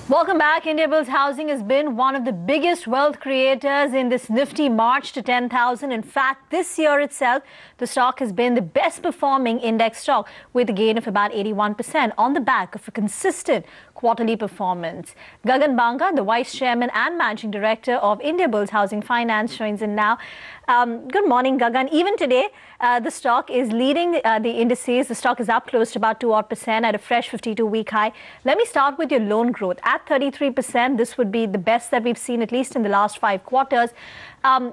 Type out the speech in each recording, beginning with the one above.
Welcome back. Indiabulls Housing has been one of the biggest wealth creators in this nifty march to 10,000. In fact, this year itself, the stock has been the best performing index stock with a gain of about 81% on the back of a consistent quarterly performance. Gagan Banga, the Vice Chairman and Managing Director of Indiabulls Housing Finance, joins in now. Good morning, Gagan. Even today, the stock is leading the indices. The stock is up close to about 2% at a fresh 52-week high. Let me start with your loan growth. At 33%, this would be the best that we've seen at least in the last 5 quarters.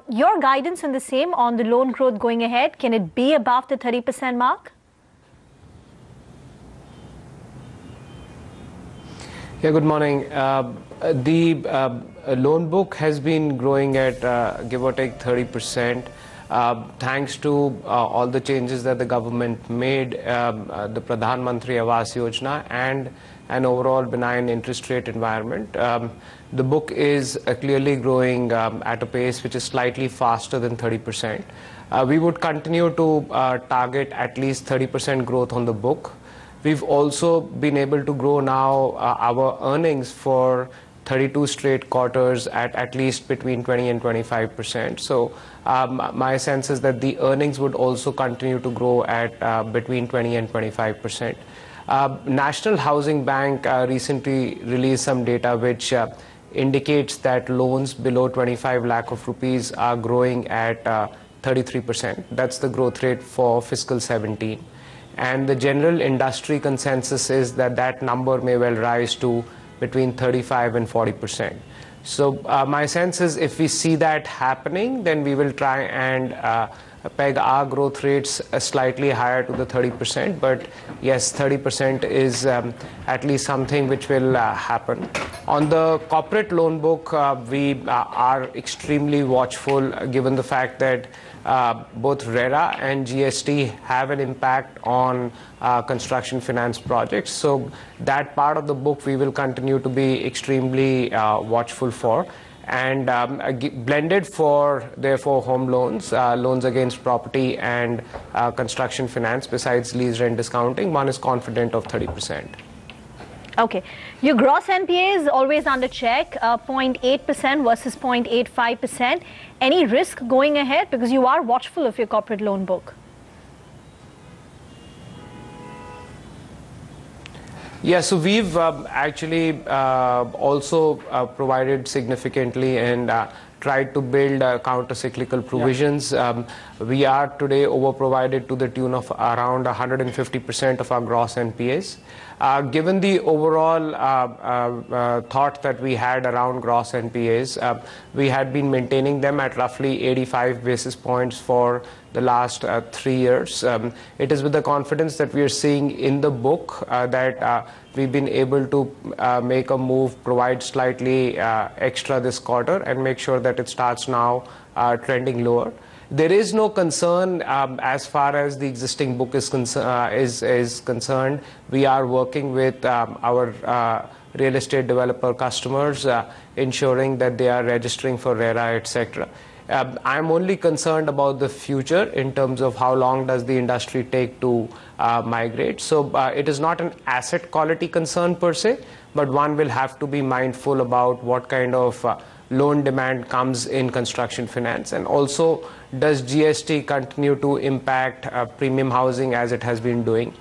Your guidance on the same on the loan growth going ahead, can it be above the 30% mark? Yeah, good morning. The loan book has been growing at give or take 30%. Thanks to all the changes that the government made, the Pradhan Mantri Awas Yojana and an overall benign interest rate environment. The book is clearly growing at a pace which is slightly faster than 30%. We would continue to target at least 30% growth on the book. We've also been able to grow now our earnings for 32 straight quarters at least between 20 and 25%. So my sense is that the earnings would also continue to grow at between 20 and 25%. National Housing Bank recently released some data which indicates that loans below 25 lakh of rupees are growing at 33%. That's the growth rate for fiscal 17. And the general industry consensus is that that number may well rise to between 35 and 40%. So my sense is if we see that happening, then we will try and peg our growth rates slightly higher to the 30%. But yes, 30% is at least something which will happen. On the corporate loan book, we are extremely watchful given the fact that both RERA and GST have an impact on construction finance projects. So that part of the book we will continue to be extremely watchful for. And blended for, therefore, home loans, loans against property and construction finance, besides lease rent discounting, one is confident of 30%. Okay. Your gross NPA is always under check, 0.8% versus 0.85%. Any risk going ahead? Because you are watchful of your corporate loan book. Yeah, so we've actually also provided significantly and tried to build counter-cyclical provisions. Yeah. We are today over-provided to the tune of around 150% of our gross NPAs. Given the overall thought that we had around gross NPAs, we had been maintaining them at roughly 85 basis points for the last 3 years. It is with the confidence that we are seeing in the book that we've been able to make a move, provide slightly extra this quarter and make sure that it starts now trending lower. There is no concern as far as the existing book is concerned. We are working with our real estate developer customers, ensuring that they are registering for RERA, etc. I'm only concerned about the future in terms of how long does the industry take to migrate. So it is not an asset quality concern per se, but one will have to be mindful about what kind of loan demand comes in construction finance, and also does GST continue to impact premium housing as it has been doing.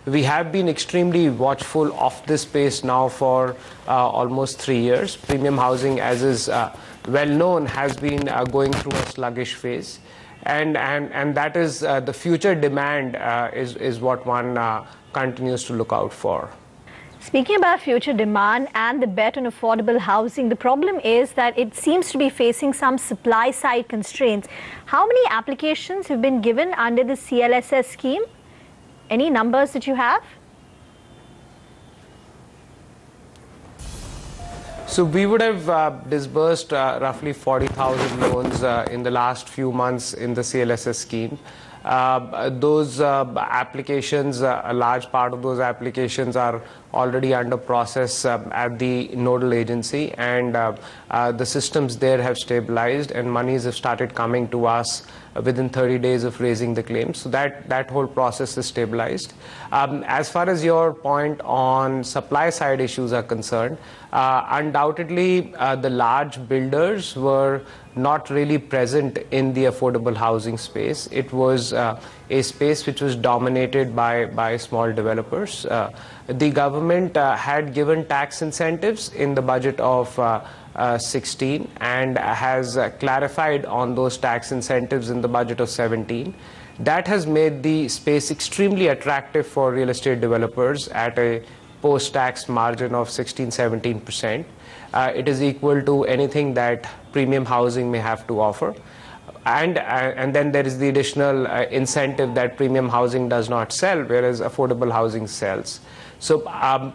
We have been extremely watchful of this space now for almost 3 years. Premium housing, as is well known, has been going through a sluggish phase, and that is the future demand is what one continues to look out for. Speaking about future demand and the bet on affordable housing, the problem is that it seems to be facing some supply side constraints. How many applications have been given under the CLSS scheme? Any numbers that you have? So we would have disbursed roughly 40,000 loans in the last few months in the CLSS scheme. Those applications, a large part of those applications are already under process at the nodal agency, and the systems there have stabilized and monies have started coming to us within 30 days of raising the claims. So that whole process is stabilized. As far as your point on supply side issues are concerned, undoubtedly the large builders were not really present in the affordable housing space. It was a space which was dominated by small developers. The government had given tax incentives in the budget of 16 and has clarified on those tax incentives in the budget of 17. That has made the space extremely attractive for real estate developers at a post-tax margin of 16-17%. It is equal to anything that premium housing may have to offer. And then there is the additional incentive that premium housing does not sell, whereas affordable housing sells. So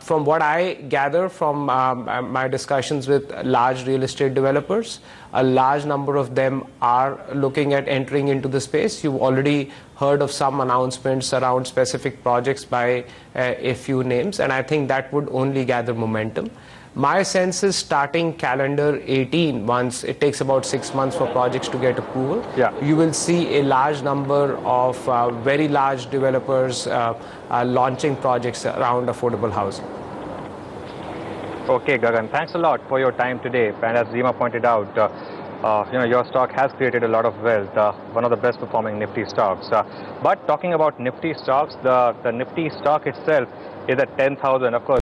from what I gather from my discussions with large real estate developers, a large number of them are looking at entering into the space. You've already heard of some announcements around specific projects by a few names, and I think that would only gather momentum. My sense is starting calendar 18, once it takes about 6 months for projects to get approval, you will see a large number of very large developers launching projects around affordable housing. Okay, Gagan, thanks a lot for your time today. And as Zima pointed out, your stock has created a lot of wealth, one of the best performing Nifty stocks. But talking about Nifty stocks, the Nifty stock itself is at 10,000. Of course,